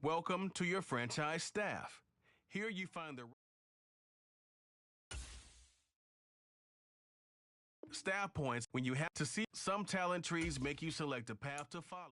Welcome to your franchise staff. Here you find the staff points when you have to see some talent trees make you select a path to follow.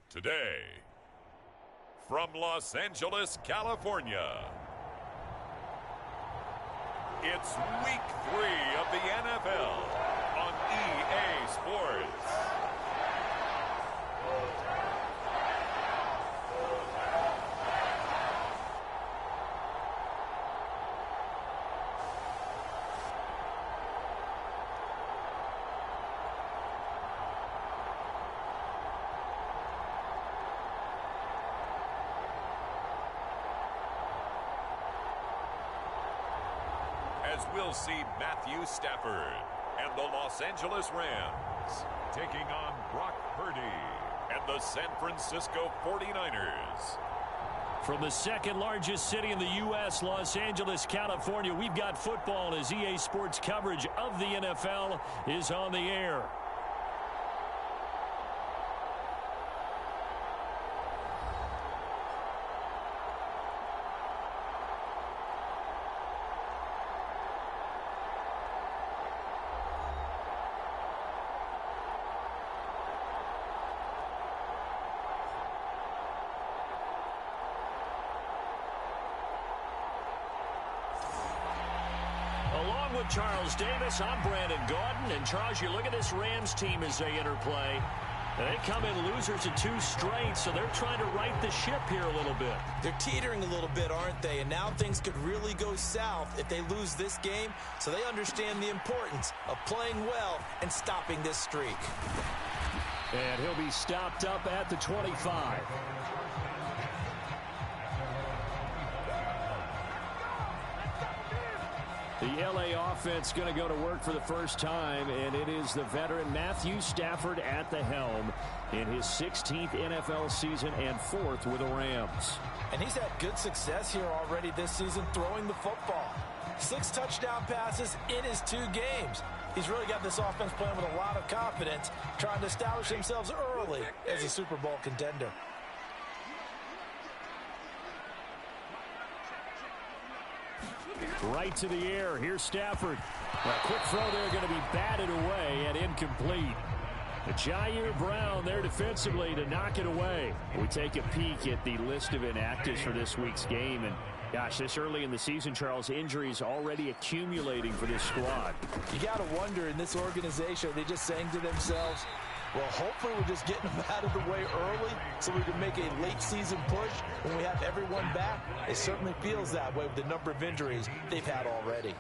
Today, from Los Angeles, California, it's Week 3 of the NFL on EA Sports. As we'll see Matthew Stafford and the Los Angeles Rams taking on Brock Purdy and the San Francisco 49ers. From the second largest city in the U.S., Los Angeles, California, we've got football as EA Sports coverage of the NFL is on the air. With Charles Davis, I'm Brandon Gaudin. And Charles, you look at this Rams team as they interplay. They come in losers of 2 straight, so they're trying to right the ship here a little bit. They're teetering a little bit, aren't they? And now things could really go south if they lose this game. So they understand the importance of playing well and stopping this streak. And he'll be stopped up at the 25. The L.A. offense going to go to work for the first time, and it is the veteran Matthew Stafford at the helm in his 16th NFL season and 4th with the Rams. And he's had good success here already this season throwing the football. 6 touchdown passes in his 2 games. He's really got this offense playing with a lot of confidence, trying to establish themselves early as a Super Bowl contender. Right to the air. Here's Stafford. A quick throw there going to be batted away and incomplete. Jair Brown there defensively to knock it away. We take a peek at the list of inactives for this week's game. And, gosh, this early in the season, Charles, injuries already accumulating for this squad. You got to wonder in this organization, are they just saying to themselves, Well, hopefully we're just getting them out of the way early so we can make a late-season push when we have everyone back. It certainly feels that way with the number of injuries they've had already.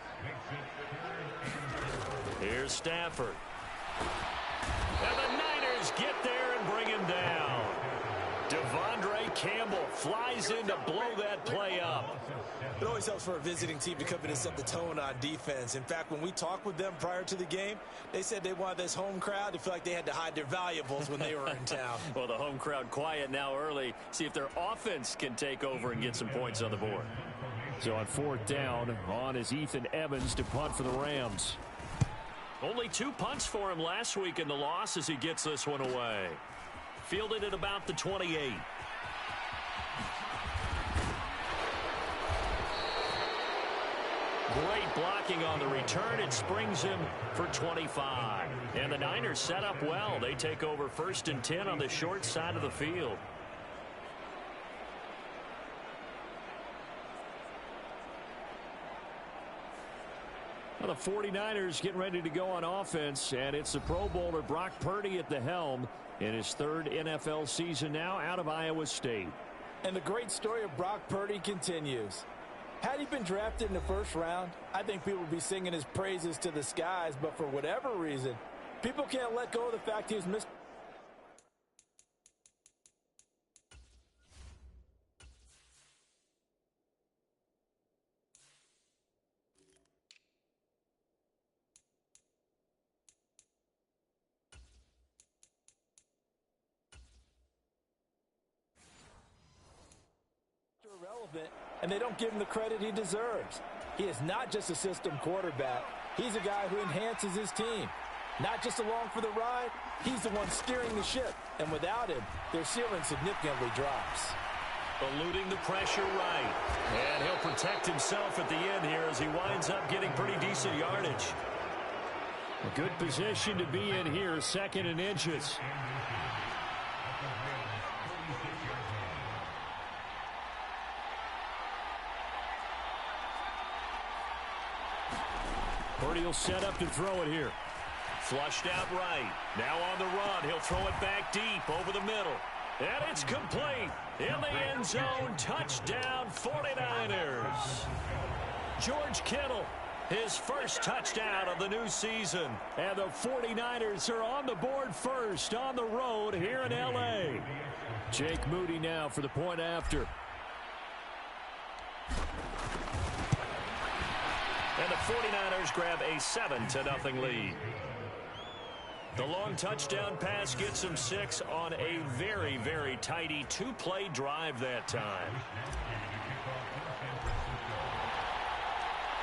Here's Stafford. And the Niners get there and bring him down. Devondre Campbell flies in to blow that play up. It always helps for a visiting team to come in and set the tone on defense. In fact, when we talked with them prior to the game, they said they wanted this home crowd to feel like they had to hide their valuables when they were in town. Well, the home crowd quiet now early. See if their offense can take over and get some points on the board. So on 4th down, on is Ethan Evans to punt for the Rams. Only 2 punts for him last week in the loss as he gets this one away. Fielded at about the 28. Great blocking on the return. It springs him for 25. And the Niners set up well. They take over 1st and 10 on the short side of the field. Well, the 49ers getting ready to go on offense, and it's the Pro Bowler Brock Purdy at the helm in his 3rd NFL season now out of Iowa State. And the great story of Brock Purdy continues. Had he been drafted in the 1st round, I think people would be singing his praises to the skies, but for whatever reason, people can't let go of the fact he was missed. Irrelevant, and they don't give him the credit he deserves. He is not just a system quarterback. He's a guy who enhances his team. Not just along for the ride, he's the one steering the ship. And without him, their ceiling significantly drops. Eluding the pressure right. And he'll protect himself at the end here as he winds up getting pretty decent yardage. A good position to be in here, 2nd and inches. Purdy will set up to throw it here. Flushed out right. Now on the run. He'll throw it back deep over the middle. And it's complete. In the end zone. Touchdown 49ers. George Kittle, his 1st touchdown of the new season. And the 49ers are on the board first on the road here in L.A. Jake Moody now for the point after. And the 49ers grab a 7-0 lead. The long touchdown pass gets them 6 on a very, very tidy 2-play drive that time.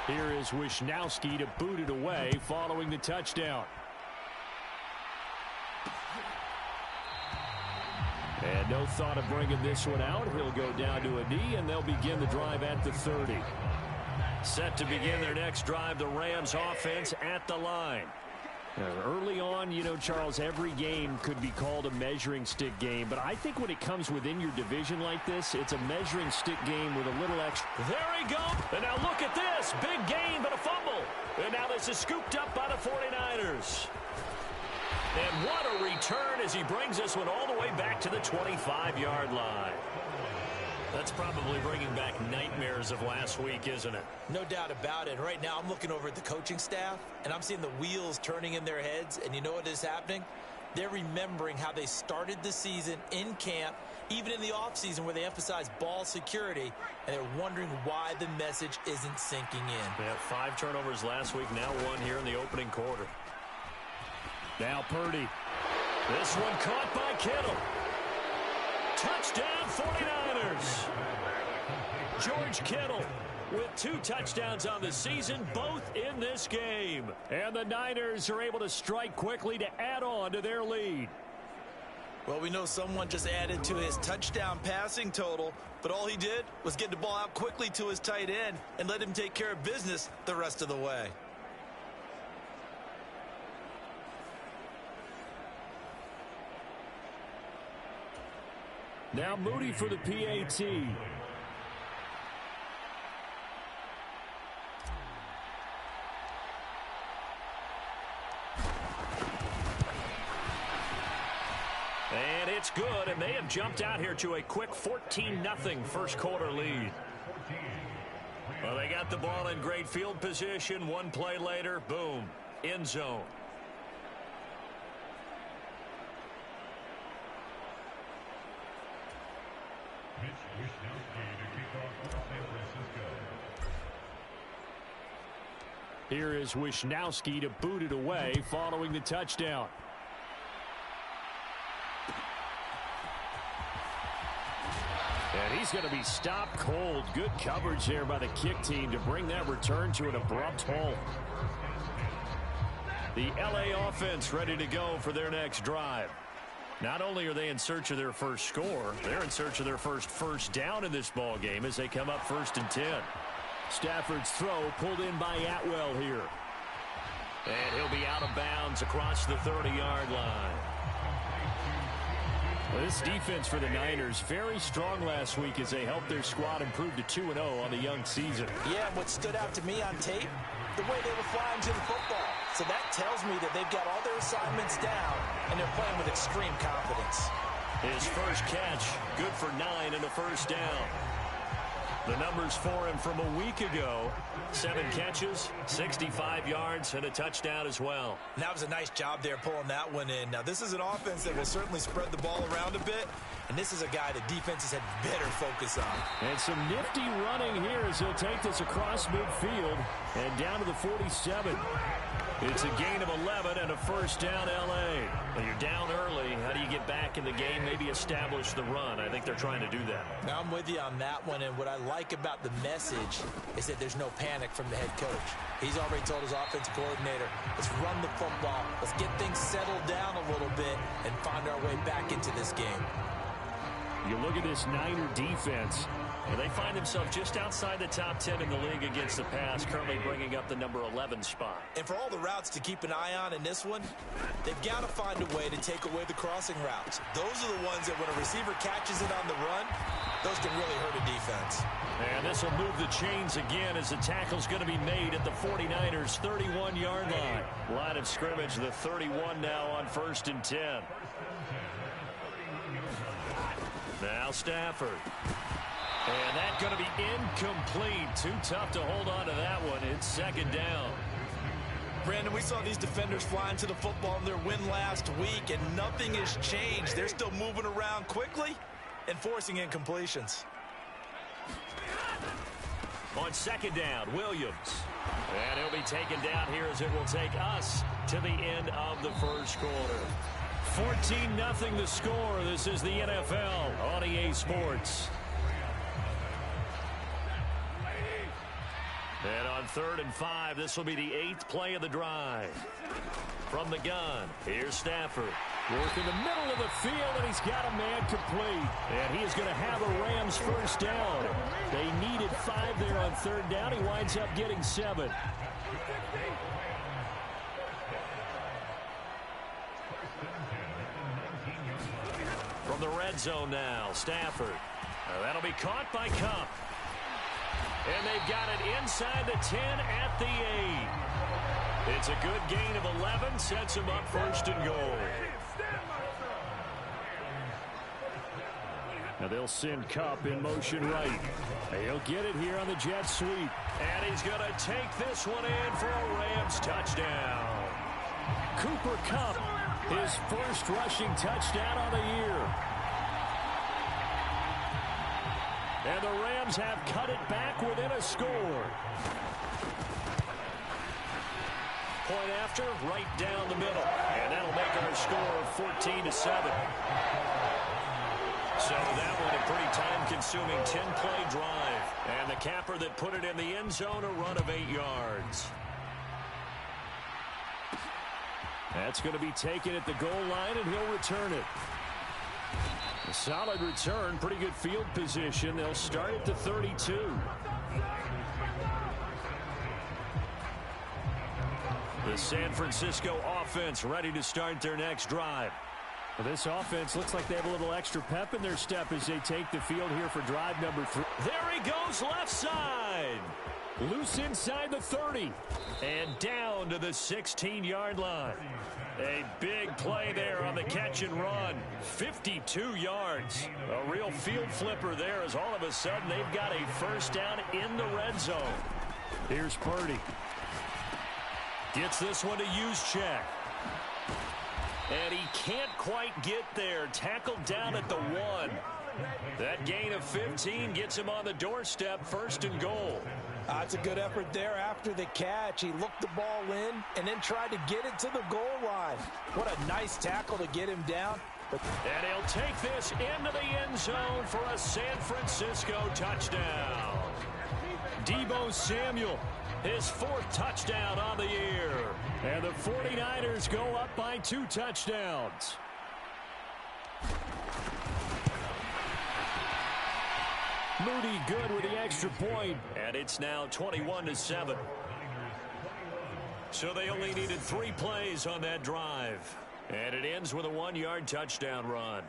Here is Wisnowski to boot it away following the touchdown. And no thought of bringing this one out. He'll go down to a knee, and they'll begin the drive at the 30. Set to begin their next drive, the Rams offense at the line. Early on, you know, Charles, every game could be called a measuring stick game. But I think when it comes within your division like this, it's a measuring stick game with a little extra. There he goes. And now look at this. Big gain, but a fumble. And now this is scooped up by the 49ers. And what a return as he brings this one all the way back to the 25-yard line. That's probably bringing back nightmares of last week, isn't it? No doubt about it. Right now, I'm looking over at the coaching staff, and I'm seeing the wheels turning in their heads. And you know what is happening? They're remembering how they started the season in camp, even in the offseason where they emphasized ball security, and they're wondering why the message isn't sinking in. They had 5 turnovers last week, now 1 here in the opening quarter. Now Purdy. This one caught by Kittle. Touchdown 49ers. George Kittle with 2 touchdowns on the season, both in this game. And the Niners are able to strike quickly to add on to their lead. Well, we know someone just added to his touchdown passing total, but all he did was get the ball out quickly to his tight end and let him take care of business the rest of the way. Now Moody for the PAT. good, and they have jumped out here to a quick 14-0 first quarter lead. Well, they got the ball in great field position. One play later, boom, end zone. Here is Wisnowski to boot it away following the touchdown. And he's going to be stopped cold. Good coverage there by the kick team to bring that return to an abrupt halt. The LA offense ready to go for their next drive. Not only are they in search of their first score, they're in search of their first down in this ball game as they come up 1st and 10. Stafford's throw pulled in by Atwell here. And he'll be out of bounds across the 30-yard line. Well, this defense for the Niners, very strong last week as they helped their squad improve to 2-0 on the young season. Yeah, what stood out to me on tape, the way they were flying to the football. So that tells me that they've got all their assignments down, and they're playing with extreme confidence. His first catch, good for 9 and a first down. The numbers for him from a week ago, 7 catches, 65 yards, and a touchdown as well. And that was a nice job there pulling that one in. Now, this is an offense that will certainly spread the ball around a bit, and this is a guy that defenses had better focus on. And some nifty running here as he'll take this across midfield and down to the 47. It's a gain of 11 and a first down, L.A. Well, you're down early. How do you get back in the game, maybe establish the run? I think they're trying to do that. Now, I'm with you on that one, and what I like about the message is that there's no panic from the head coach. He's already told his offensive coordinator, let's run the football, let's get things settled down a little bit and find our way back into this game. You look at this Niner defense, and they find themselves just outside the top 10 in the league against the pass, currently bringing up the number 11 spot. And for all the routes to keep an eye on in this one, they've got to find a way to take away the crossing routes. Those are the ones that when a receiver catches it on the run, those can really hurt a defense. And this will move the chains again as the tackle's going to be made at the 49ers' 31-yard line. Line of scrimmage, the 31 now on 1st and 10. Now Stafford. And that's going to be incomplete. Too tough to hold on to that one. It's 2nd down. Brandon, we saw these defenders flying to the football in their win last week, and nothing has changed. They're still moving around quickly and forcing incompletions. On 2nd down, Williams. And he'll be taken down here as it will take us to the end of the first quarter. 14-0 the score. This is the NFL on EA Sports. And on 3rd and 5, this will be the 8th play of the drive. From the gun, here's Stafford. Work in the middle of the field, and he's got a man complete. And he is going to have a Rams first down. They needed 5 there on 3rd down. He winds up getting 7. From the red zone now, Stafford. That'll be caught by Kupp. And they've got it inside the 10 at the 8. It's a good gain of 11, sets him up 1st and goal. Now they'll send Kupp in motion right. He'll get it here on the jet sweep. And he's going to take this one in for a Rams touchdown. Cooper Kupp, his first rushing touchdown of the year. And the Rams have cut it back within a score. Point after, right down the middle. And that'll make our score 14-7. So that one a pretty time-consuming 10-play drive. And the capper that put it in the end zone, a run of 8 yards. That's going to be taken at the goal line, and he'll return it. A solid return, pretty good field position. They'll start at the 32. The San Francisco offense ready to start their next drive. Well, this offense looks like they have a little extra pep in their step as they take the field here for drive number 3. There he goes left side. Loose inside the 30. And down to the 16-yard line. A big play there on the catch and run. 52 yards. A real field flipper there as all of a sudden they've got a first down in the red zone. Here's Purdy. Gets this one to Juszczyk. And he can't quite get there. Tackled down at the 1. That gain of 15 gets him on the doorstep, first and goal. That's a good effort there after the catch. He looked the ball in and then tried to get it to the goal line. What a nice tackle to get him down. And he'll take this into the end zone for a San Francisco touchdown. Deebo Samuel, his 4th touchdown on the year. And the 49ers go up by 2 touchdowns. Moody good with the extra point. And it's now 21-7. So they only needed 3 plays on that drive. And it ends with a 1-yard touchdown run.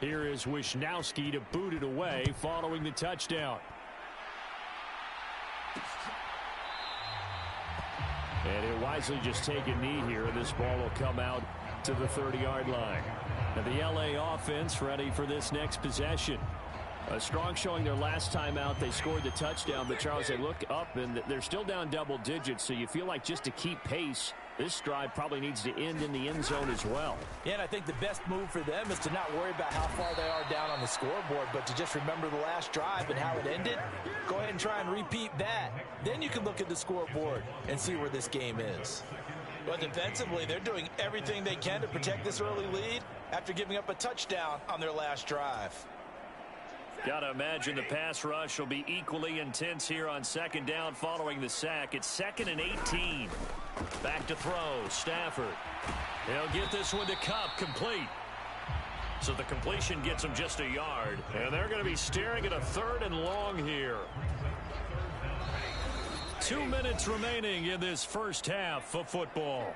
Here is Wishnowski to boot it away following the touchdown. And he'll wisely just take a knee here, and this ball will come out to the 30-yard line. And the LA offense ready for this next possession. A strong showing their last time out. They scored the touchdown, but Charles, they look up, and they're still down double digits, so you feel like just to keep pace, this drive probably needs to end in the end zone as well. Yeah, and I think the best move for them is to not worry about how far they are down on the scoreboard, but to just remember the last drive and how it ended. Go ahead and try and repeat that. Then you can look at the scoreboard and see where this game is. But defensively, they're doing everything they can to protect this early lead after giving up a touchdown on their last drive. Got to imagine the pass rush will be equally intense here on 2nd down following the sack. It's 2nd and 18. Back to throw. Stafford. He'll get this one to Kupp, complete. So the completion gets him just a yard. And they're going to be staring at a 3rd and long here. 2 minutes remaining in this first half of football.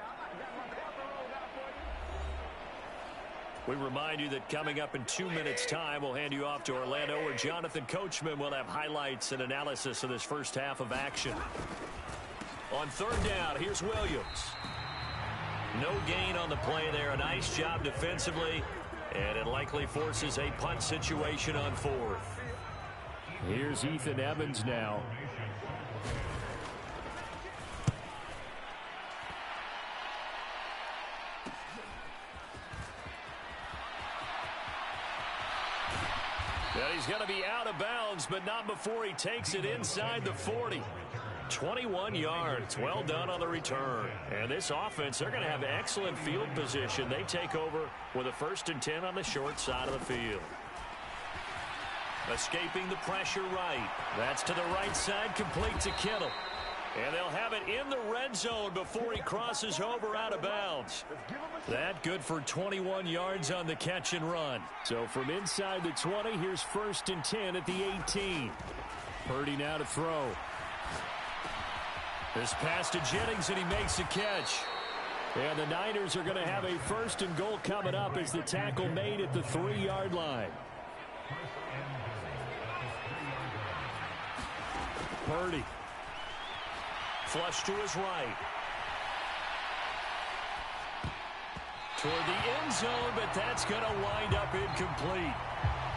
We remind you that coming up in 2 minutes' time, we'll hand you off to Orlando, where Jonathan Coachman will have highlights and analysis of this first half of action. On 3rd down, here's Williams. No gain on the play there. A nice job defensively, and it likely forces a punt situation on 4th. Here's Ethan Evans now. And he's going to be out of bounds, but not before he takes it inside the 40. 21 yards. Well done on the return. And this offense, they're going to have excellent field position. They take over with a 1st and 10 on the short side of the field. Escaping the pressure right. That's to the right side, complete to Kittle. And they'll have it in the red zone before he crosses over out of bounds. That good for 21 yards on the catch and run. So from inside the 20, here's 1st and 10 at the 18. Purdy now to throw. This pass to Jennings, and he makes the catch. And the Niners are going to have a 1st and goal coming up as the tackle made at the 3-yard line. Purdy. Flush to his right. Toward the end zone, but that's going to wind up incomplete.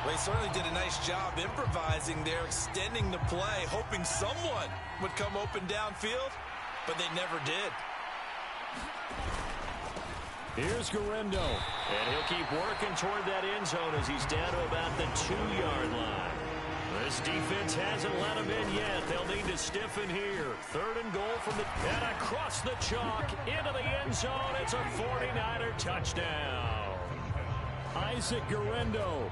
Well, he certainly did a nice job improvising there, extending the play, hoping someone would come open downfield, but they never did. Here's Guerrero, and he'll keep working toward that end zone as he's down to about the 2-yard line. This defense hasn't let him in yet. They'll need to stiffen here. 3rd and goal from the... And across the chalk into the end zone. It's a 49er touchdown. Isaac Guerrero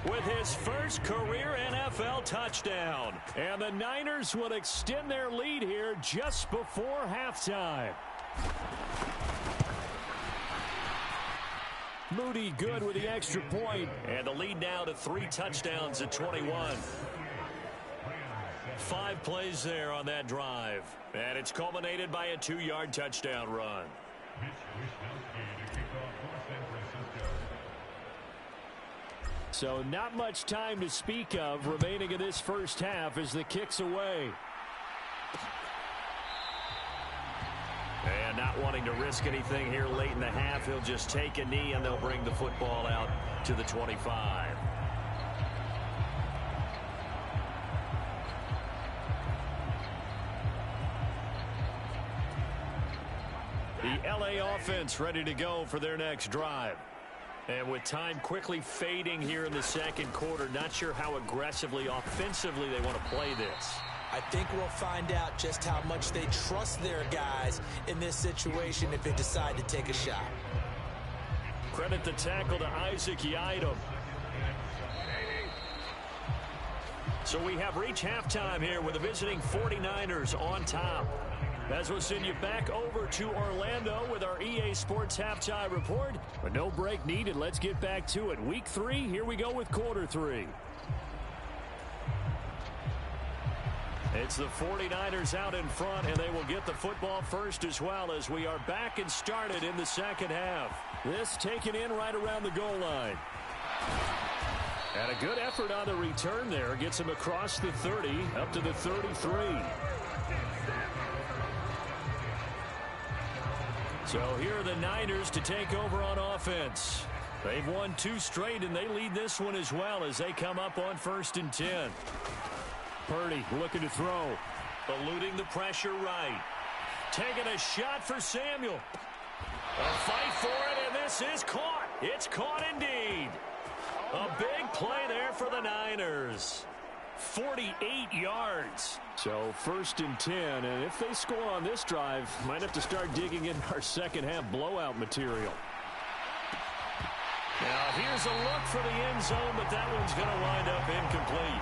with his first career NFL touchdown. And the Niners will extend their lead here just before halftime. Moody good with the extra point. And the lead now to 3 touchdowns at 21. 5 plays there on that drive. And it's culminated by a 2-yard touchdown run. So not much time to speak of remaining in this first half as the kick's away. And not wanting to risk anything here late in the half, he'll just take a knee and they'll bring the football out to the 25. The LA offense ready to go for their next drive. And with time quickly fading here in the second quarter, not sure how aggressively, offensively they want to play this. I think we'll find out just how much they trust their guys in this situation if they decide to take a shot. Credit the tackle to Isaac Yiadom. So we have reached halftime here with the visiting 49ers on top. As we'll send you back over to Orlando with our EA Sports Halftime Report. But no break needed. Let's get back to it. Week 3, here we go with quarter 3. It's the 49ers out in front, and they will get the football first as well as we are back and started in the second half. This taken in right around the goal line. And a good effort on the return there. Gets him across the 30 up to the 33. So here are the Niners to take over on offense. They've won 2 straight, and they lead this one as well as they come up on 1st and 10. Purdy looking to throw. Eluding the pressure right. Taking a shot for Samuel. A fight for it, and this is caught. It's caught indeed. A big play there for the Niners. 48 yards. So 1st and 10, and if they score on this drive, might have to start digging in our second half blowout material. Now here's a look for the end zone, but that one's going to wind up incomplete.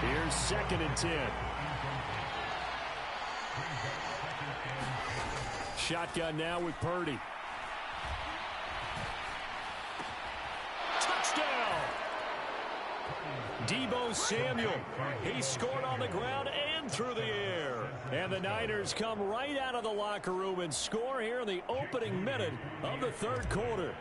Here's 2nd and 10. Shotgun now with Purdy. Touchdown! Deebo Samuel. He scored on the ground and through the air. And the Niners come right out of the locker room and score here in the opening minute of the 3rd quarter.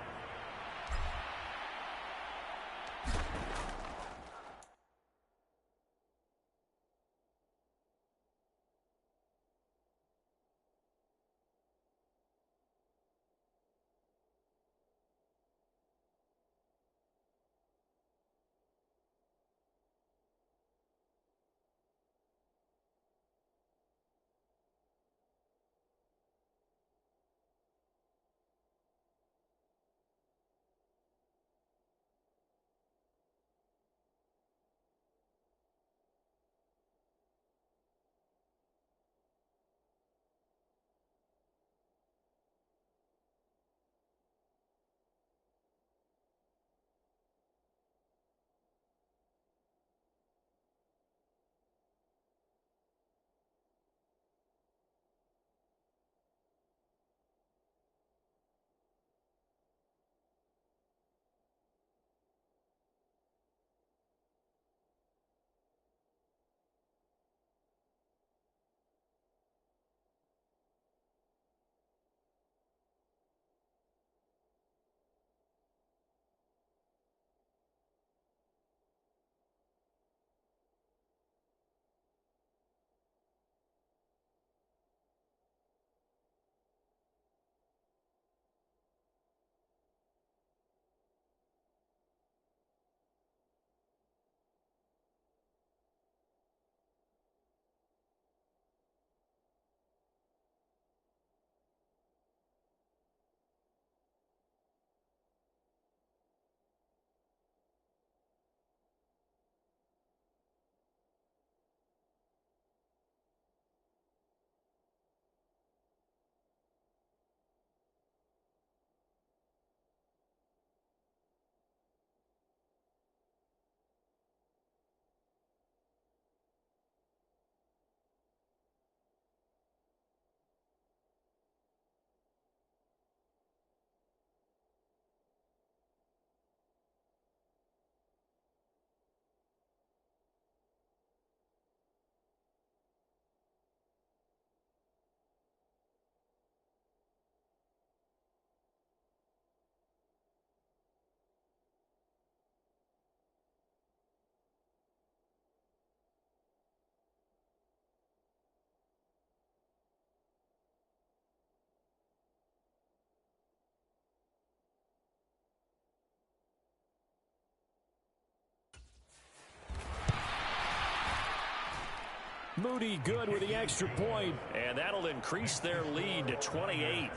Moody good with the extra point. And that'll increase their lead to 28.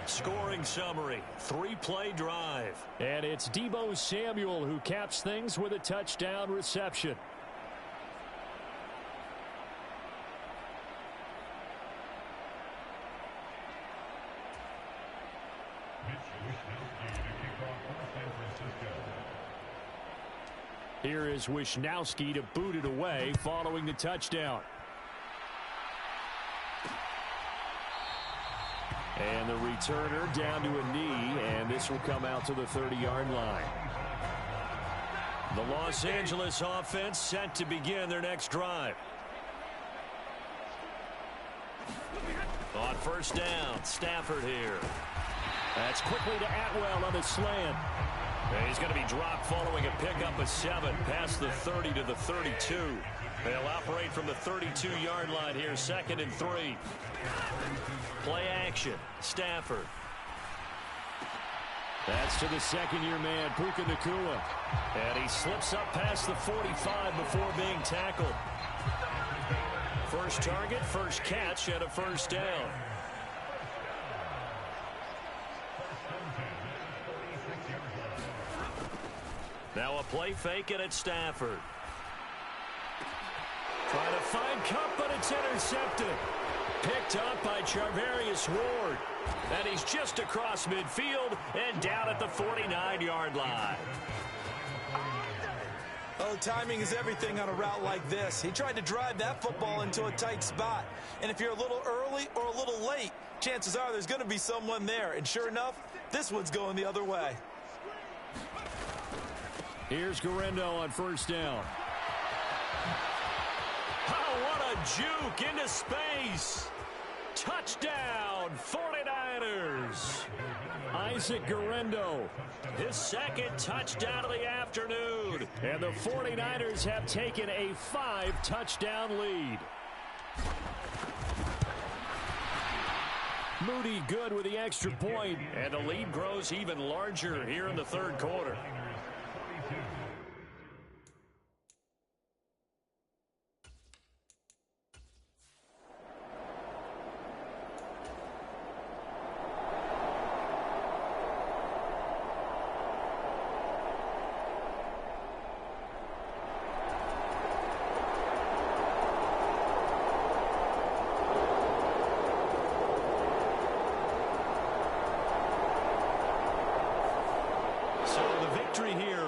Scoring summary, 3-play drive. And it's Deebo Samuel who caps things with a touchdown reception. Here is Wishnowski to boot it away following the touchdown. And the returner down to a knee, and this will come out to the 30-yard line. The Los Angeles offense set to begin their next drive. On first down, Stafford here. That's quickly to Atwell on a slant. And he's going to be dropped following a pickup of 7 past the 30 to the 32. They'll operate from the 32-yard line here, 2nd and 3. Play action, Stafford. That's to the second-year man, Puka Nacua. And he slips up past the 45 before being tackled. First target, first catch, and a first down. Now a play fake, and it's Stafford. Trying to find Cup, but it's intercepted. Picked up by Charvarius Ward. And he's just across midfield and down at the 49-yard line. Oh, timing is everything on a route like this. He tried to drive that football into a tight spot. And if you're a little early or a little late, chances are there's going to be someone there. And sure enough, this one's going the other way. Here's Guerrero on first down. Oh, what a juke into space. Touchdown, 49ers. Isaac Guerrero, His second touchdown of the afternoon. and the 49ers have taken a 5-touchdown lead. Moody good with the extra point. And the lead grows even larger here in the third quarter.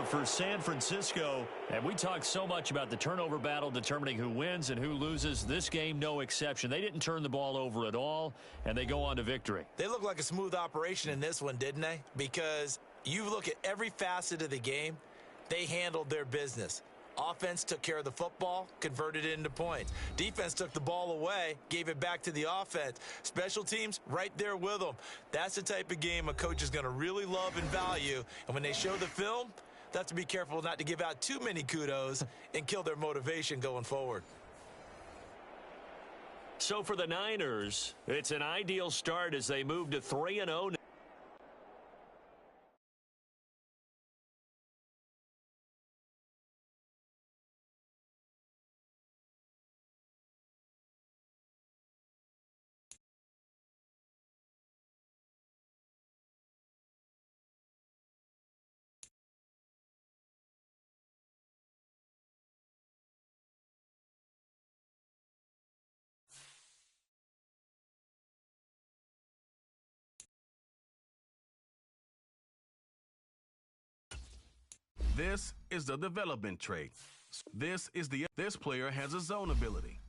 For San Francisco, and we talk so much about the turnover battle determining who wins and who loses. This game, no exception. They didn't turn the ball over at all, and they go on to victory. They look like a smooth operation in this one, didn't they? Because you look at every facet of the game, they handled their business. Offense took care of the football, converted it into points. Defense took the ball away, gave it back to the offense. Special teams, right there with them. That's the type of game a coach is going to really love and value. And when they show the film, they have to be careful not to give out too many kudos and kill their motivation going forward. So for the Niners, it's an ideal start as they move to 3-0. This is the development trait. This player has a zone ability.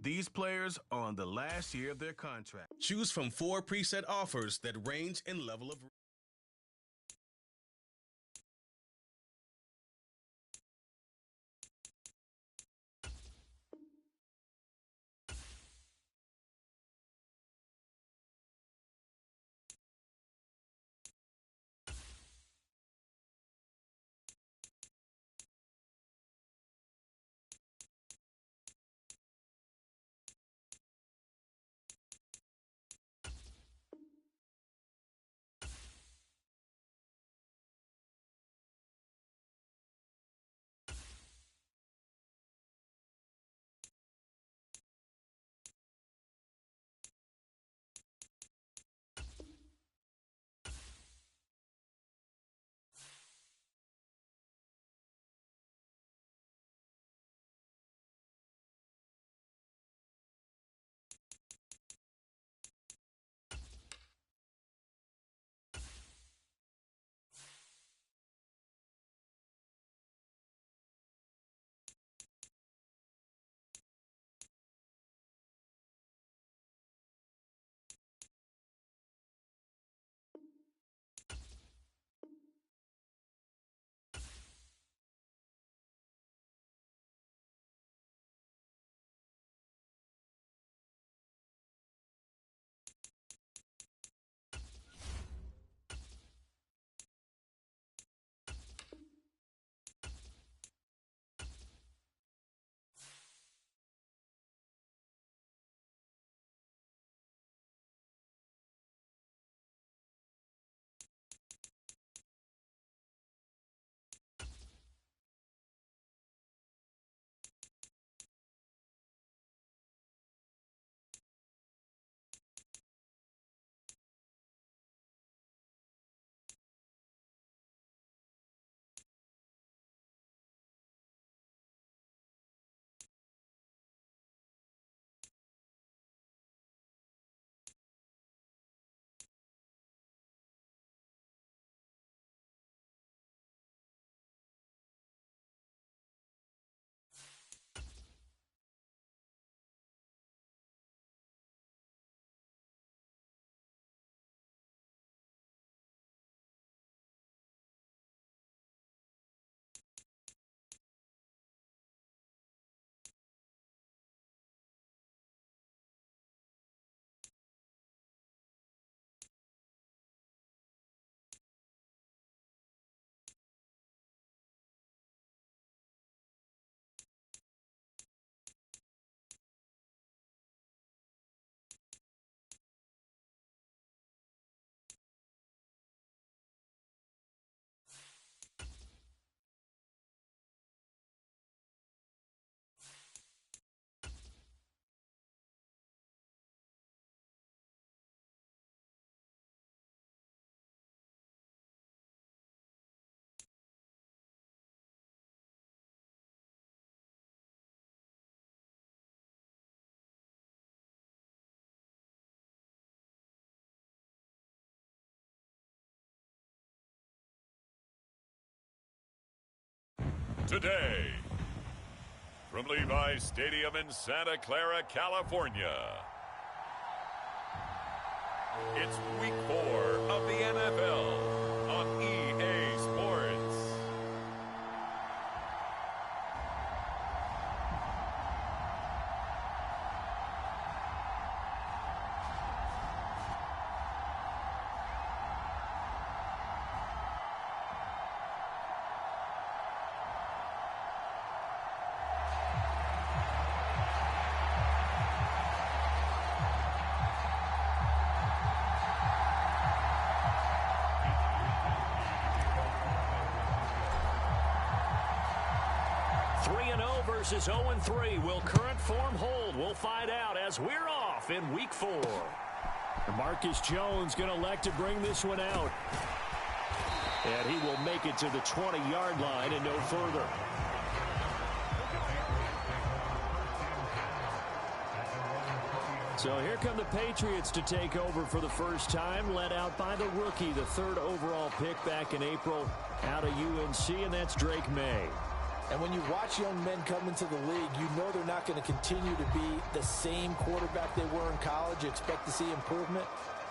These players are on the last year of their contract. Choose from 4 preset offers that range in level of... Today, from Levi's Stadium in Santa Clara, California, it's Week 4 of the NFL on EA Sports. Versus 0-3. Will current form hold? We'll find out as we're off in Week 4. Marcus Jones going to elect to bring this one out. And he will make it to the 20-yard line and no further. So here come the Patriots to take over for the first time, led out by the rookie, the 3rd overall pick back in April out of UNC, and that's Drake May. And when you watch young men come into the league, you know they're not going to continue to be the same quarterback they were in college. You expect to see improvement,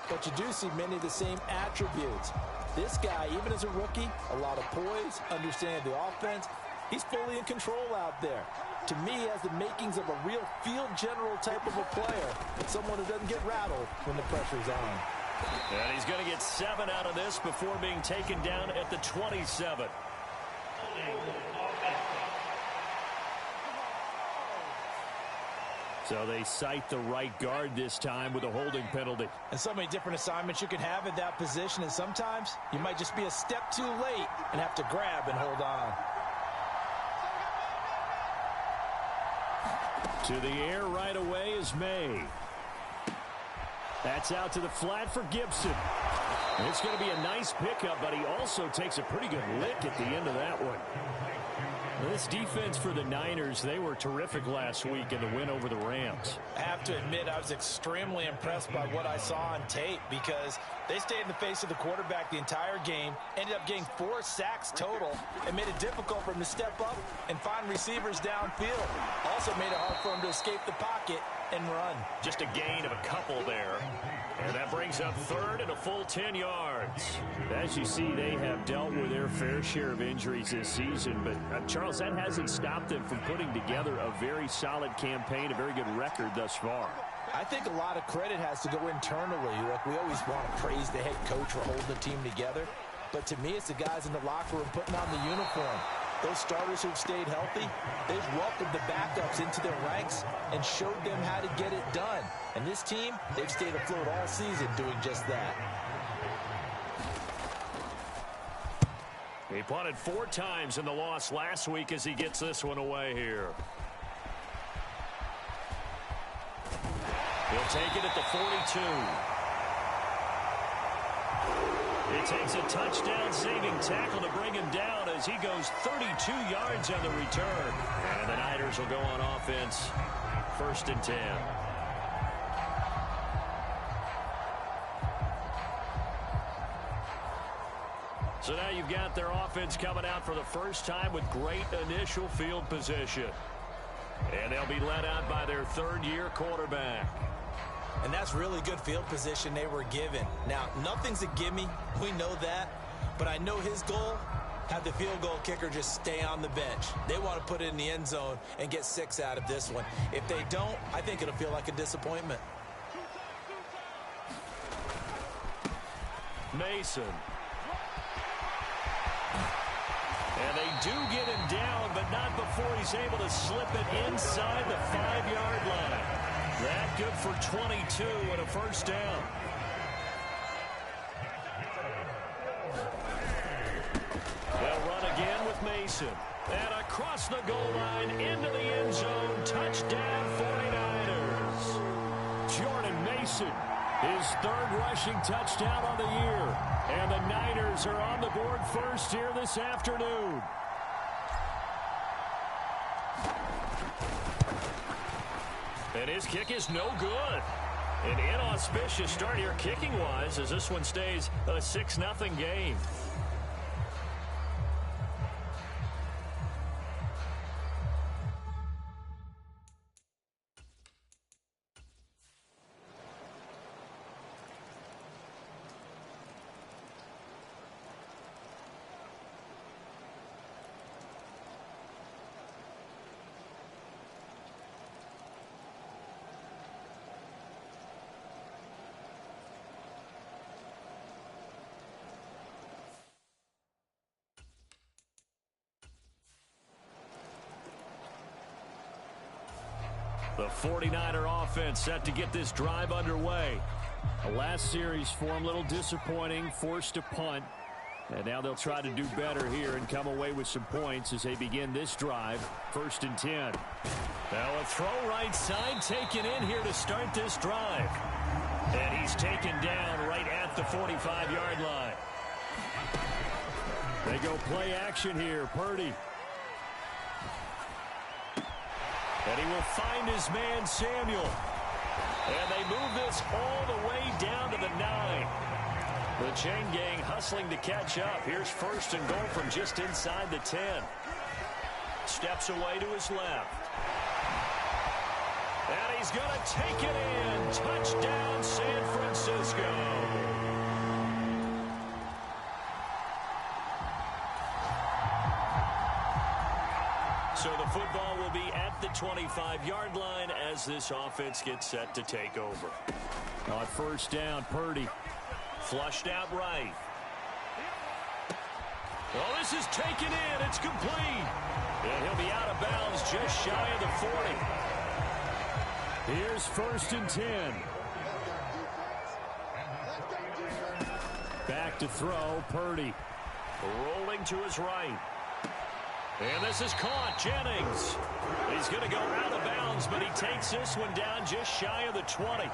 but you do see many of the same attributes. This guy, even as a rookie, a lot of poise, understanding the offense. He's fully in control out there. To me, he has the makings of a real field general type of a player, someone who doesn't get rattled when the pressure's on. And he's going to get 7 out of this before being taken down at the 27. So they cite the right guard this time with a holding penalty. And so many different assignments you can have at that position, and sometimes you might just be a step too late and have to grab and hold on. To the air right away is May. That's out to the flat for Gibson. And it's going to be a nice pickup, but he also takes a pretty good lick at the end of that one. This defense for the Niners, they were terrific last week in the win over the Rams. I have to admit, I was extremely impressed by what I saw on tape because they stayed in the face of the quarterback the entire game, ended up getting 4 sacks total, and made it difficult for him to step up and find receivers downfield. Also made it hard for him to escape the pocket and run. Just a gain of a couple there. And that brings up 3rd and a full 10 yards. As you see, they have dealt with their fair share of injuries this season. But, Charles, that hasn't stopped them from putting together a very solid campaign, a very good record thus far. I think a lot of credit has to go internally. Look, we always want to praise the head coach for holding the team together. But to me, it's the guys in the locker room putting on the uniform. Those starters who've stayed healthy, they've welcomed the backups into their ranks and showed them how to get it done. And this team, they've stayed afloat all season doing just that. He punted 4 times in the loss last week as he gets this one away here. He'll take it at the 42. It takes a touchdown-saving tackle to bring him down as he goes 32 yards on the return. And the Niners will go on offense, 1st and 10. So now you've got their offense coming out for the first time with great initial field position. And they'll be led out by their 3rd-year quarterback. And that's really good field position they were given. Now, nothing's a gimme. We know that. But I know his goal, have the field goal kicker just stay on the bench. They want to put it in the end zone and get 6 out of this one. If they don't, I think it'll feel like a disappointment. Mason. And they do get him down, but not before he's able to slip it inside the 5-yard line. That good for 22 and a 1st down. They'll run again with Mason. And across the goal line into the end zone. Touchdown 49ers. Jordan Mason, his 3rd rushing touchdown on the year. And the Niners are on the board first here this afternoon. And his kick is no good. An inauspicious start here kicking-wise as this one stays a 6-0 game. The 49er offense set to get this drive underway. The last series for them, a little disappointing, forced to punt. And now they'll try to do better here and come away with some points as they begin this drive, 1st and 10. Now a throw right side taken in here to start this drive. And he's taken down right at the 45-yard line. They go play action here, Purdy. And he will find his man, Samuel. And they move this all the way down to the 9. The chain gang hustling to catch up. Here's 1st and goal from just inside the 10. steps away to his left. And he's going to take it in. Touchdown, San Francisco. So the football will be at the 25-yard line as this offense gets set to take over. On first down, Purdy. Flushed out right. Well, this is taken in. It's complete. And he'll be out of bounds just shy of the 40. Here's first and 10. Back to throw, Purdy. Rolling to his right. And this is caught. Jennings. He's going to go out of bounds, but he takes this one down just shy of the 20.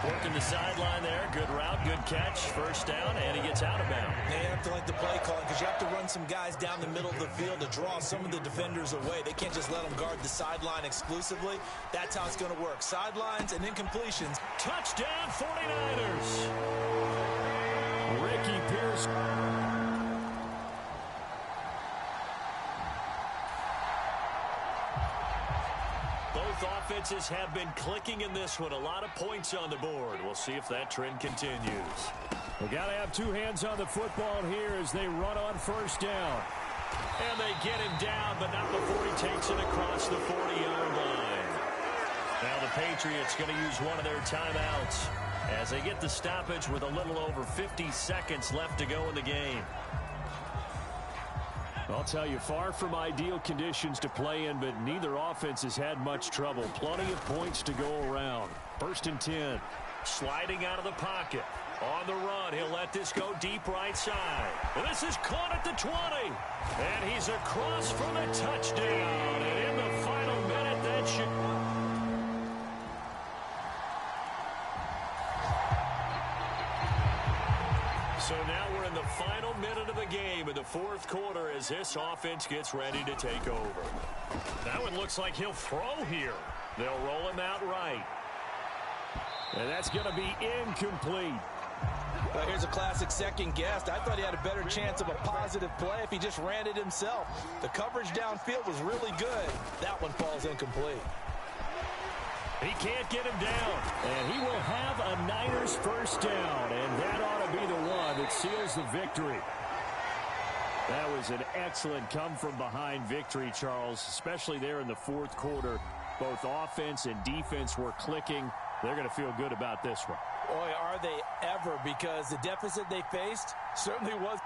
Working the sideline there. Good route, good catch. First down, and he gets out of bounds. Yeah, you have to like the play calling because you have to run some guys down the middle of the field to draw some of the defenders away. They can't just let them guard the sideline exclusively. That's how it's going to work. Sidelines and incompletions. Touchdown, 49ers. Ricky Pierce. Both offenses have been clicking in this one. A lot of points on the board. We'll see if that trend continues. We got to have two hands on the football here as they run on first down. And they get him down, but not before he takes it across the 40-yard line. Now the Patriots going to use one of their timeouts as they get the stoppage with a little over 50 seconds left to go in the game. I'll tell you, far from ideal conditions to play in, but neither offense has had much trouble. Plenty of points to go around. First and 10. Sliding out of the pocket. On the run, he'll let this go deep right side. And this is caught at the 20. And he's across for the touchdown. And in the final minute, that should... So now we're in the final minute of the game in the fourth quarter as this offense gets ready to take over. That one looks like he'll throw here. They'll roll him out right. And that's going to be incomplete. Well, here's a classic second guess. I thought he had a better chance of a positive play if he just ran it himself. The coverage downfield was really good. That one falls incomplete. He can't get him down. And he will have a Niners first down. And that ought to be the one that seals the victory. That was an excellent come-from-behind victory, Charles, especially there in the fourth quarter. Both offense and defense were clicking. They're going to feel good about this one. Boy, are they ever, because the deficit they faced certainly was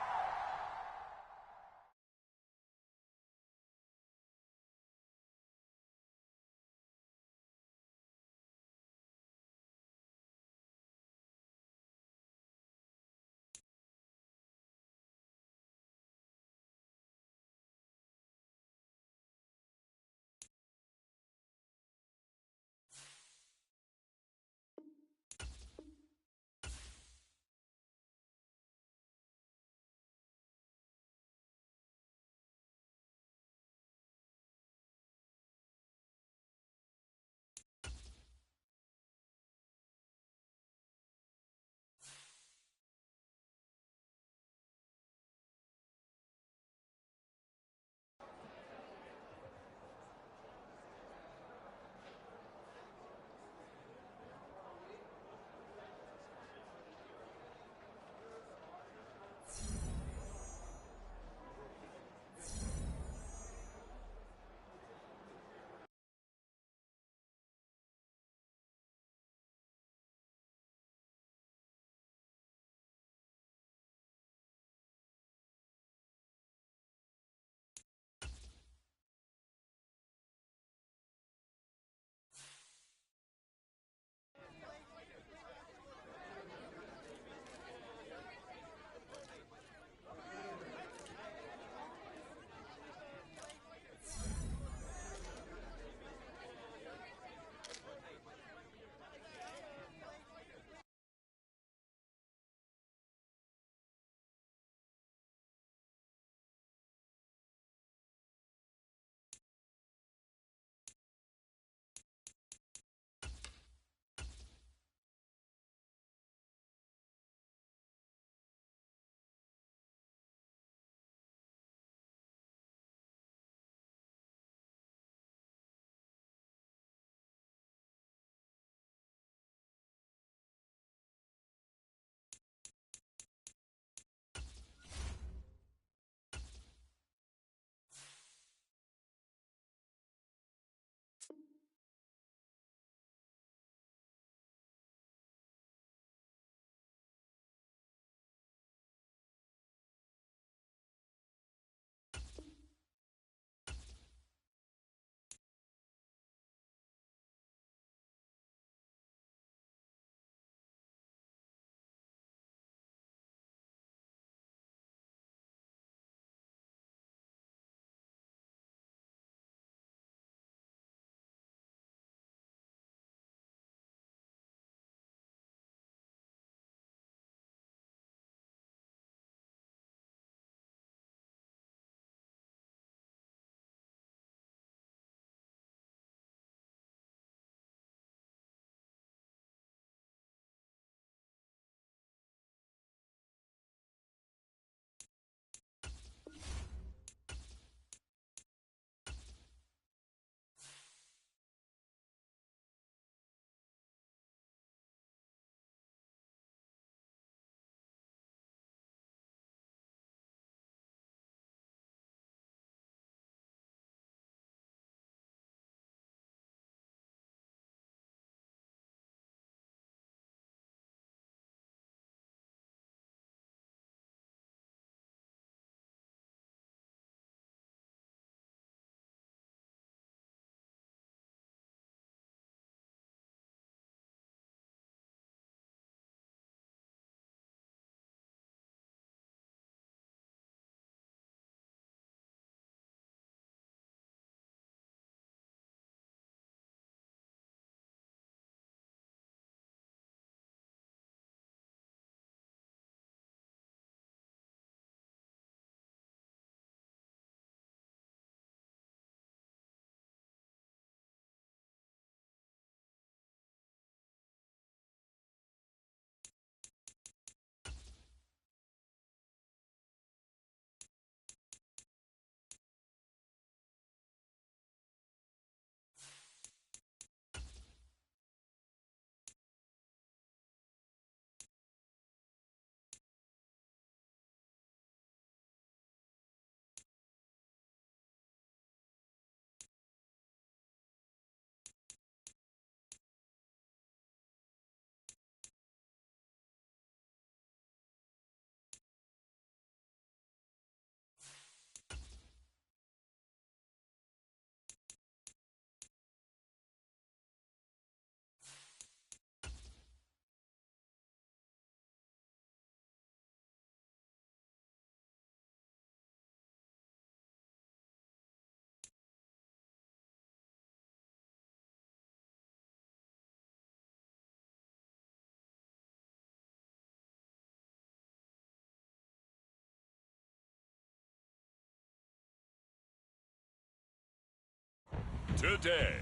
today.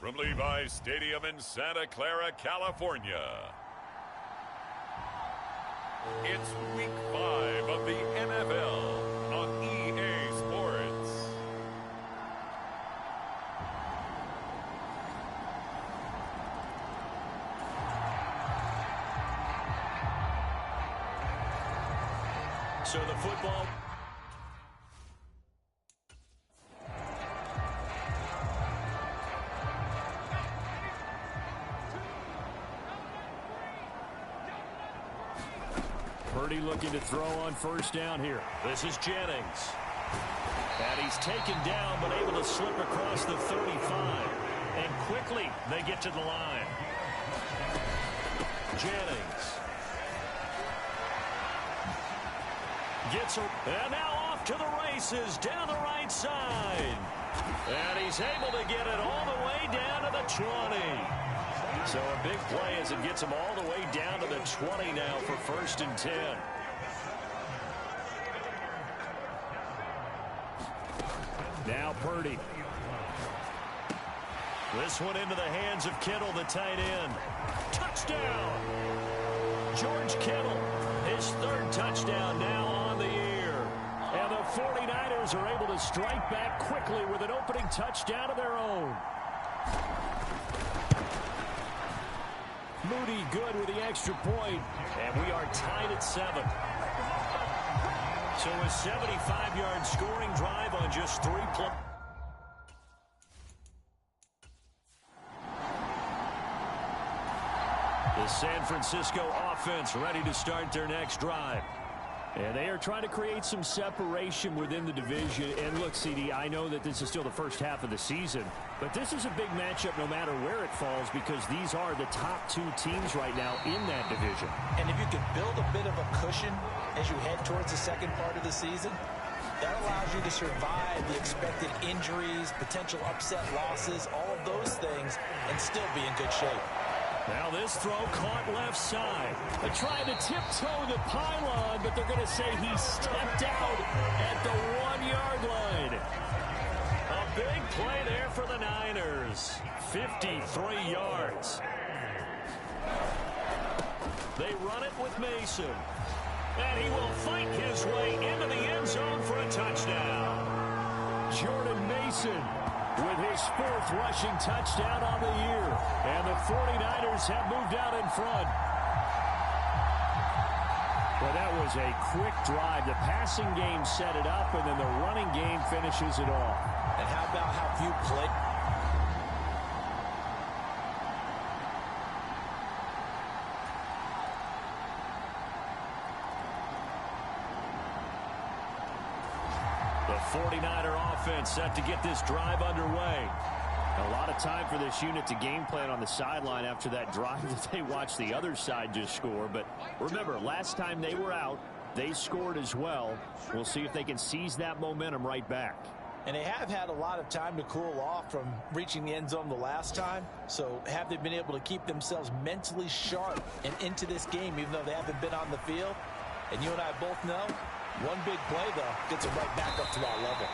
From Levi's Stadium in Santa Clara, California, it's Week 5 of the NFL on EA Sports. So the football... Purdy looking to throw on first down here. This is Jennings. And he's taken down, but able to slip across the 35. And quickly, they get to the line. Jennings. Gets and now off to the races down the right side. And he's able to get it all the way down to the 20. So a big play as it gets him all the way down to the 20 now for 1st and 10. Now Purdy. This one into the hands of Kittle, the tight end. Touchdown! George Kittle, his 3rd touchdown now on the year. And the 49ers are able to strike back quickly with an opening touchdown of their own. Moody good with the extra point, and we are tied at 7. So a 75-yard scoring drive on just 3 plays. The San Francisco offense ready to start their next drive. And they are trying to create some separation within the division. And look, CD, I know that this is still the first half of the season, but this is a big matchup no matter where it falls because these are the top 2 teams right now in that division. And if you can build a bit of a cushion as you head towards the second part of the season, that allows you to survive the expected injuries, potential upset losses, all of those things, and still be in good shape. Now this throw caught left side. They're trying to tiptoe the pylon, but they're going to say he stepped out at the 1-yard line. A big play there for the Niners. 53 yards. They run it with Mason. And he will fight his way into the end zone for a touchdown. Jordan Mason with his 4th rushing touchdown on the year. And the 49ers have moved out in front. Well, that was a quick drive. The passing game set it up, and then the running game finishes it off. And how about how few play? The 49er offense set to get this drive underway. A lot of time for this unit to game plan on the sideline after that drive that they watched the other side just score. But remember, last time they were out, they scored as well. We'll see if they can seize that momentum right back. And they have had a lot of time to cool off from reaching the end zone the last time. So have they been able to keep themselves mentally sharp and into this game, even though they haven't been on the field? And you and I both know, one big play, though, gets them right back up to that level.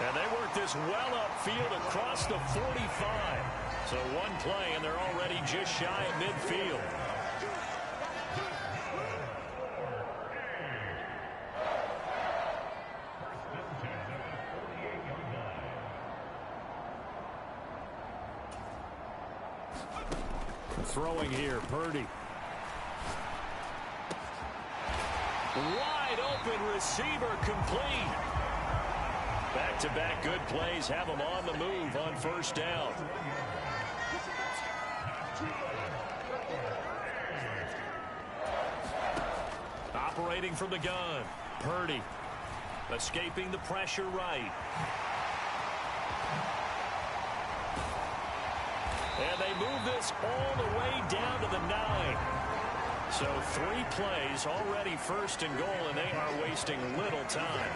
And they work this well upfield across the 45. So one play, and they're already just shy of midfield. Throwing here, Purdy. Wide open receiver complete. Back-to-back good plays have them on the move on 1st down. Operating from the gun, Purdy. Escaping the pressure right. And they move this all the way down to the 9. So 3 plays already 1st and goal, and they are wasting little time.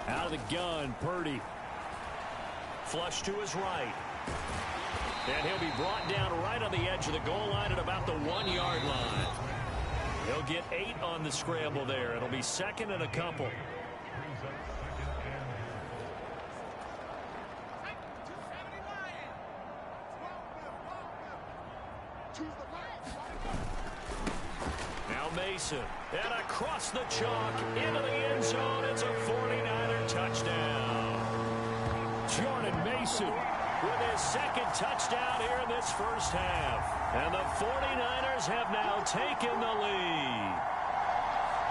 Out of the gun, Purdy. Flush to his right. And he'll be brought down right on the edge of the goal line at about the 1-yard line. He'll get 8 on the scramble there. It'll be second and a couple. Now Mason. And across the chalk into the end zone. It's a 49er touchdown. Jordan Mason with his second touchdown here in this first half. And the 49ers have now taken the lead.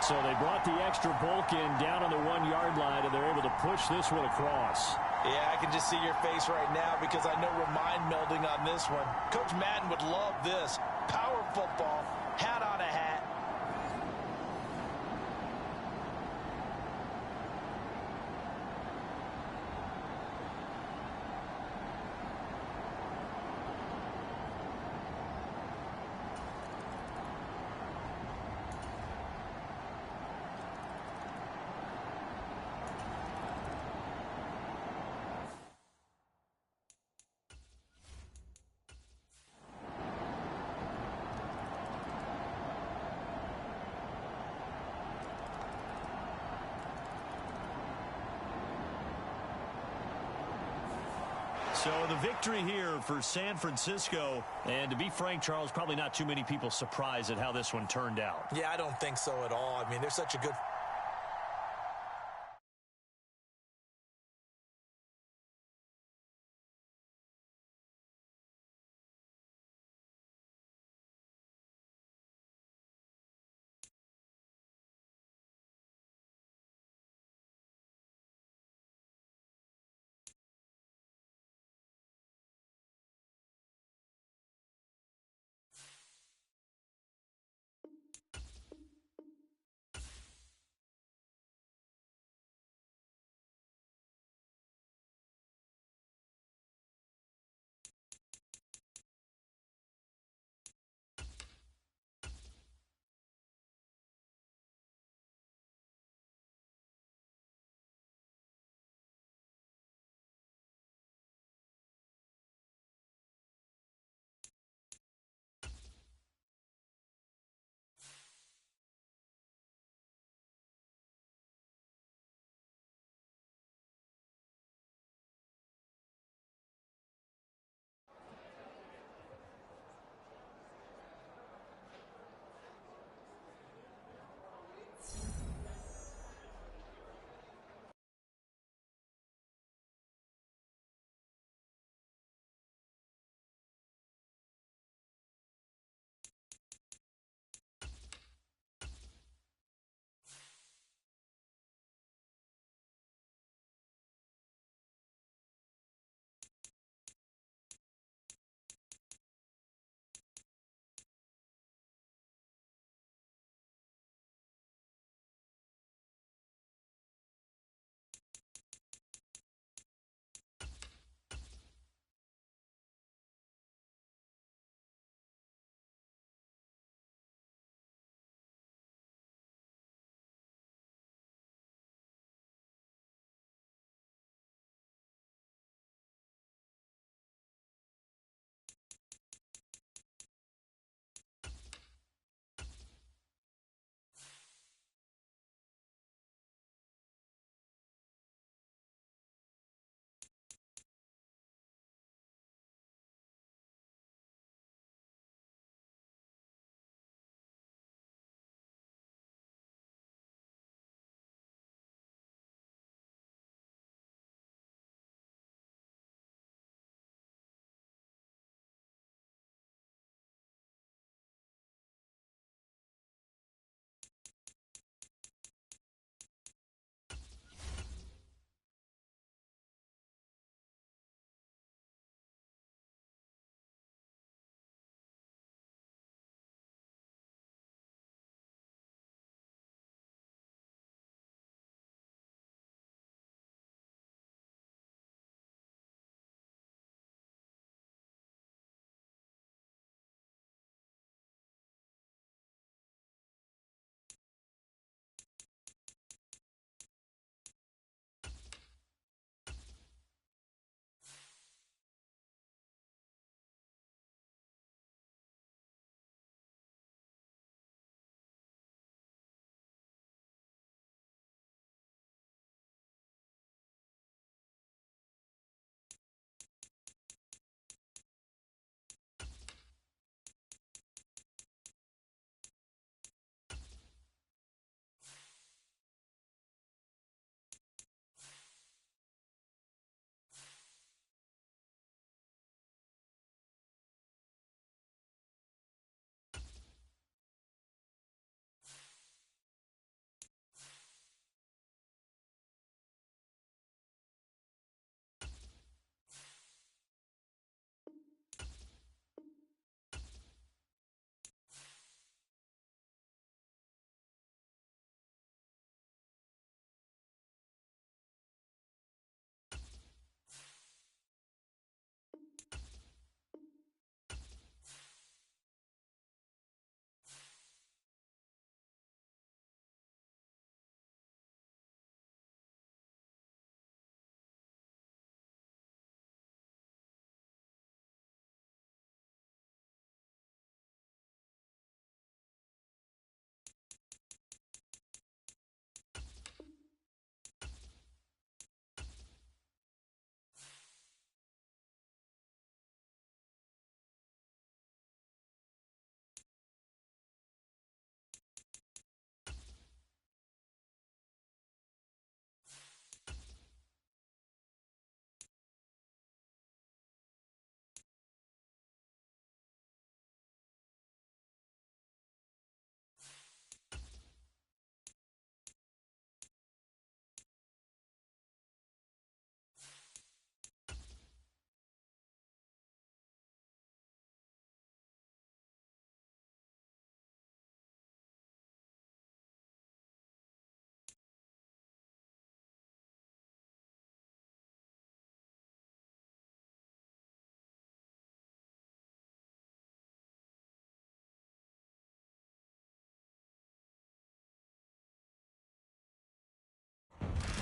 So they brought the extra bulk in down on the 1-yard line, and they're able to push this one across. Yeah, I can just see your face right now because I know we're mind melding on this one. Coach Madden would love this. Power football, hat on a hat. So the victory here for San Francisco. And to be frank, Charles, probably not too many people surprised at how this one turned out. Yeah, I don't think so at all. I mean, they're such a good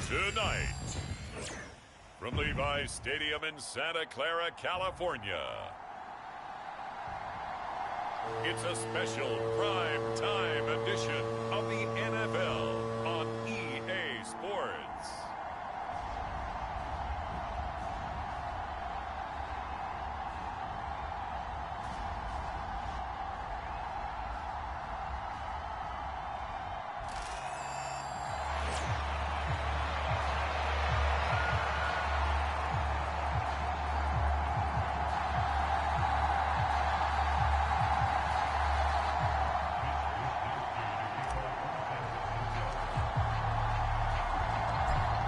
Tonight, from Levi's Stadium in Santa Clara, California, it's a special prime time edition of the NFL on EA Sports.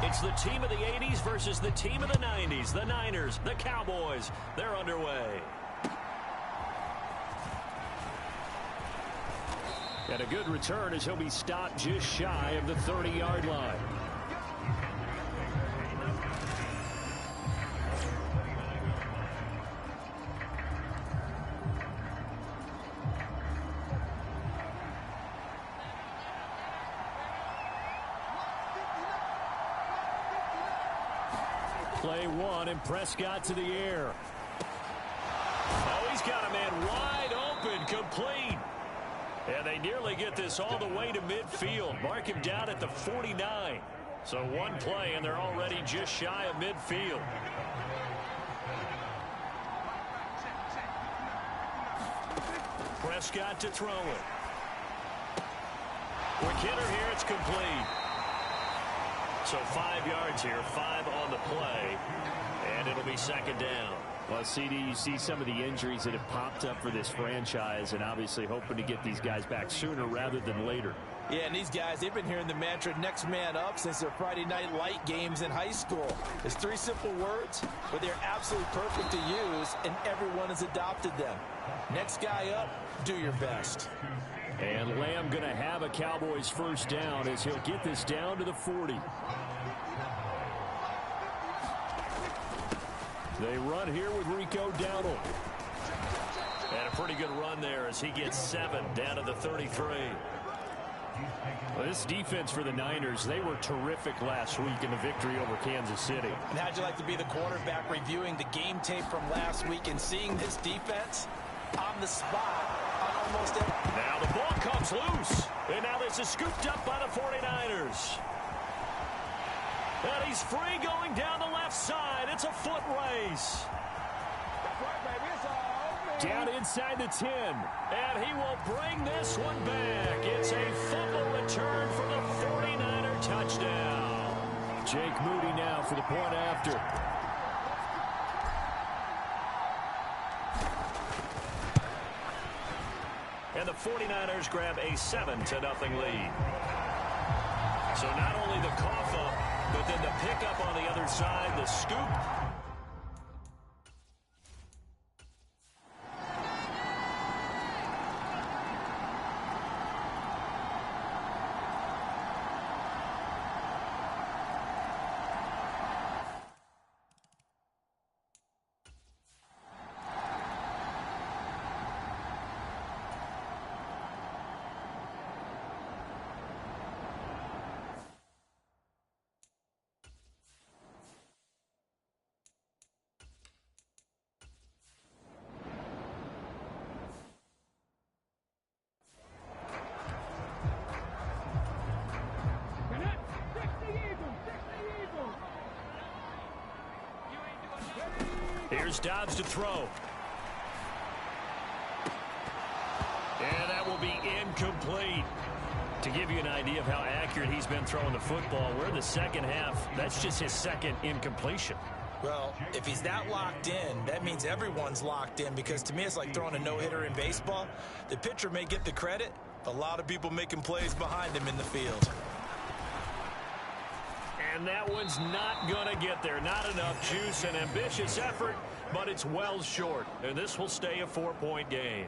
It's the team of the 80s versus the team of the 90s. The Niners, the Cowboys, they're underway. And a good return as he'll be stopped just shy of the 30-yard line. Play one, and Prescott to the air. Oh, he's got a man wide open, complete. And they nearly get this all the way to midfield. Mark him down at the 49. So one play, and they're already just shy of midfield. Prescott to throw it. With Kidder here, it's complete. So 5 yards here, 5 on the play, and it'll be second down. Well, CD, you see some of the injuries that have popped up for this franchise, and obviously hoping to get these guys back sooner rather than later. Yeah, and these guys, they've been hearing the mantra next man up since their Friday night light games in high school. It's 3 simple words, but they're absolutely perfect to use, and everyone has adopted them. Next guy up, do your best. And Lamb going to have a Cowboys first down as he'll get this down to the 40. They run here with Rico Dowdle. And a pretty good run there as he gets 7 down to the 33. Well, this defense for the Niners, they were terrific last week in the victory over Kansas City. And how'd you like to be the quarterback reviewing the game tape from last week and seeing this defense on the spot on almost every... Now the ball comes loose. And now this is scooped up by the 49ers. And he's free going down the left side. It's a foot race. Down inside the 10. And he will bring this one back. It's a fumble return for the 49er touchdown. Jake Moody now for the point after. And the 49ers grab a 7-0 lead. So not only the cough up, but then the pickup on the other side, the scoop. Here's Dobbs to throw. And that will be incomplete. To give you an idea of how accurate he's been throwing the football, we're in the second half. That's just his second incompletion. Well, if he's that locked in, that means everyone's locked in, because to me it's like throwing a no-hitter in baseball. The pitcher may get the credit, but a lot of people making plays behind him in the field. And that one's not going to get there. Not enough juice. An ambitious effort, but it's well short. And this will stay a 4-point game.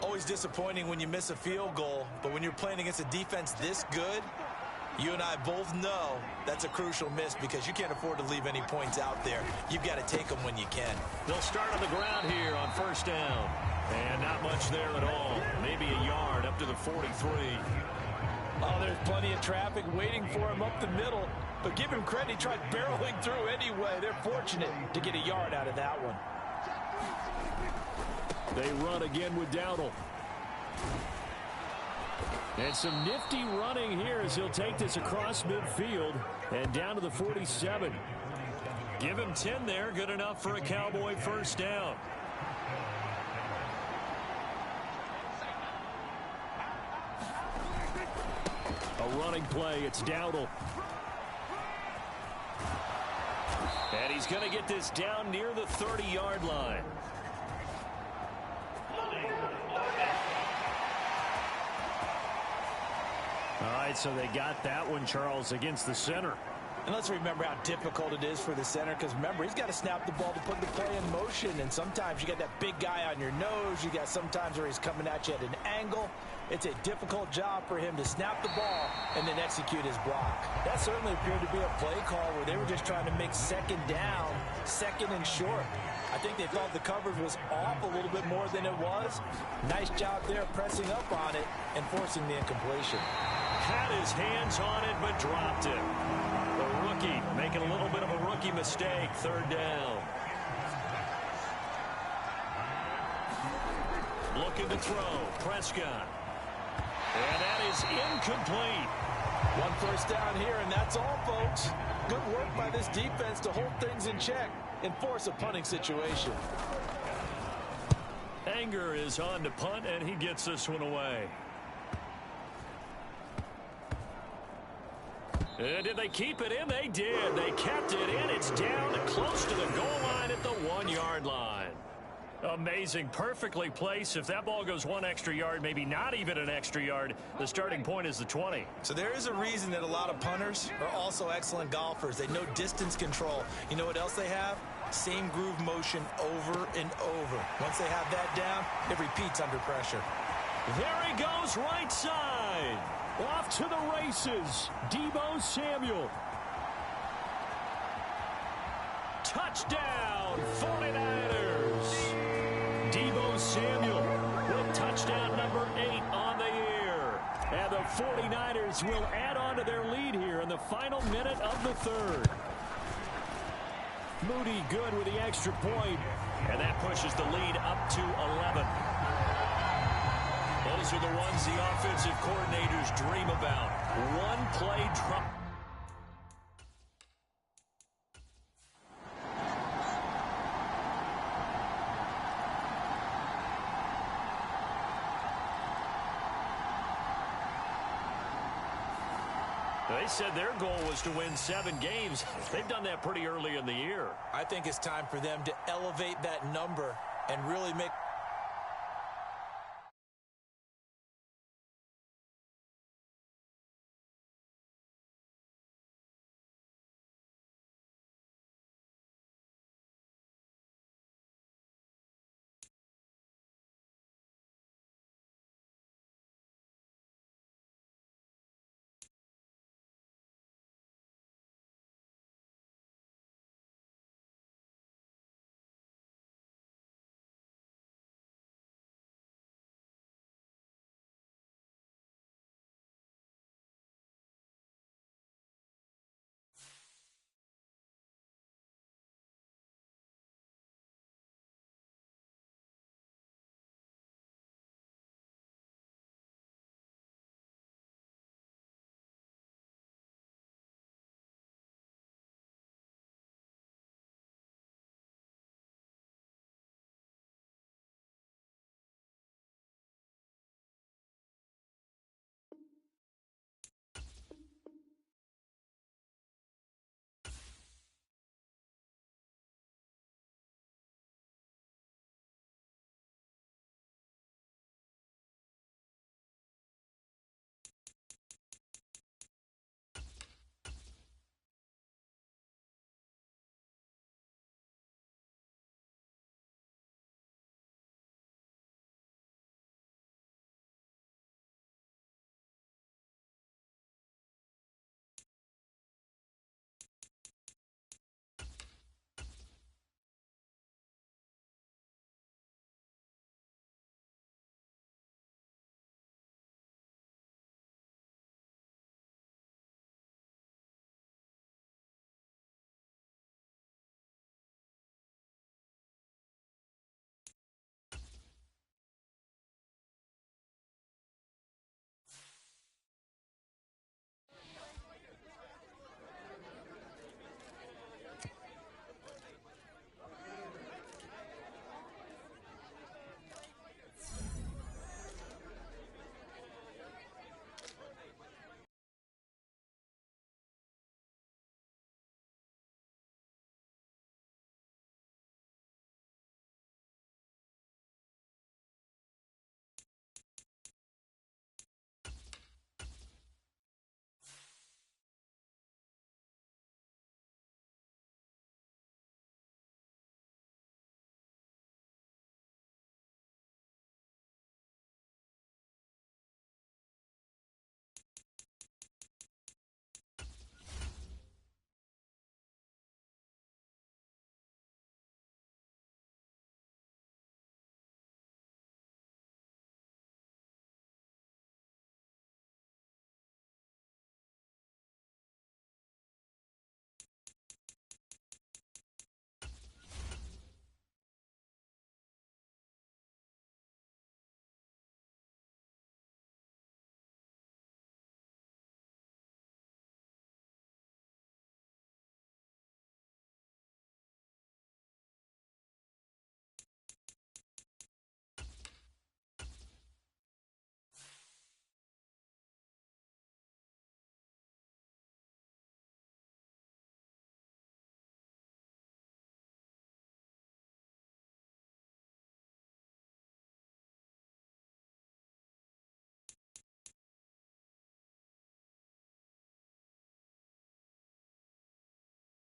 Always disappointing when you miss a field goal, but when you're playing against a defense this good, you and I both know that's a crucial miss, because you can't afford to leave any points out there. You've got to take them when you can. They'll start on the ground here on first down. And not much there at all. Maybe a yard up to the 43. Oh, there's plenty of traffic waiting for him up the middle. But give him credit, he tried barreling through anyway. They're fortunate to get a yard out of that one. They run again with Dowdle. And some nifty running here as he'll take this across midfield and down to the 47. Give him 10 there. Good enough for a Cowboy first down. A running play. It's Dowdle. And he's going to get this down near the 30-yard line. All right, so they got that one, Charles, against the center. And let's remember how difficult it is for the center, because remember, he's got to snap the ball to put the play in motion, and sometimes you got that big guy on your nose. You got sometimes where he's coming at you at an angle. It's a difficult job for him to snap the ball and then execute his block. That certainly appeared to be a play call where they were just trying to make second down, second and short. I think they thought the coverage was off a little bit more than it was. Nice job there pressing up on it and forcing the incompletion. Had his hands on it but dropped it. The rookie making a little bit of a rookie mistake. Third down. Looking to throw. Prescott. And that is incomplete. One first down here, and that's all, folks. Good work by this defense to hold things in check and force a punting situation. Anger is on to punt, and he gets this one away. Did they keep it in? They did. They kept it in. It's down close to the goal line at the 1-yard line. Amazing. Perfectly placed. If that ball goes one extra yard, maybe not even an extra yard, the starting point is the 20. So there is a reason that a lot of punters are also excellent golfers. They know distance control. You know what else they have? Same groove motion over and over. Once they have that down, it repeats under pressure. There he goes, right side. Off to the races. Deebo Samuel. Touchdown, 49ers. Deebo Samuel with touchdown number 8 on the year. And the 49ers will add on to their lead here in the final minute of the third. Moody good with the extra point. And that pushes the lead up to 11. Those are the ones the offensive coordinators dream about. One play drop. They said their goal was to win 7 games. They've done that pretty early in the year. I think it's time for them to elevate that number and really make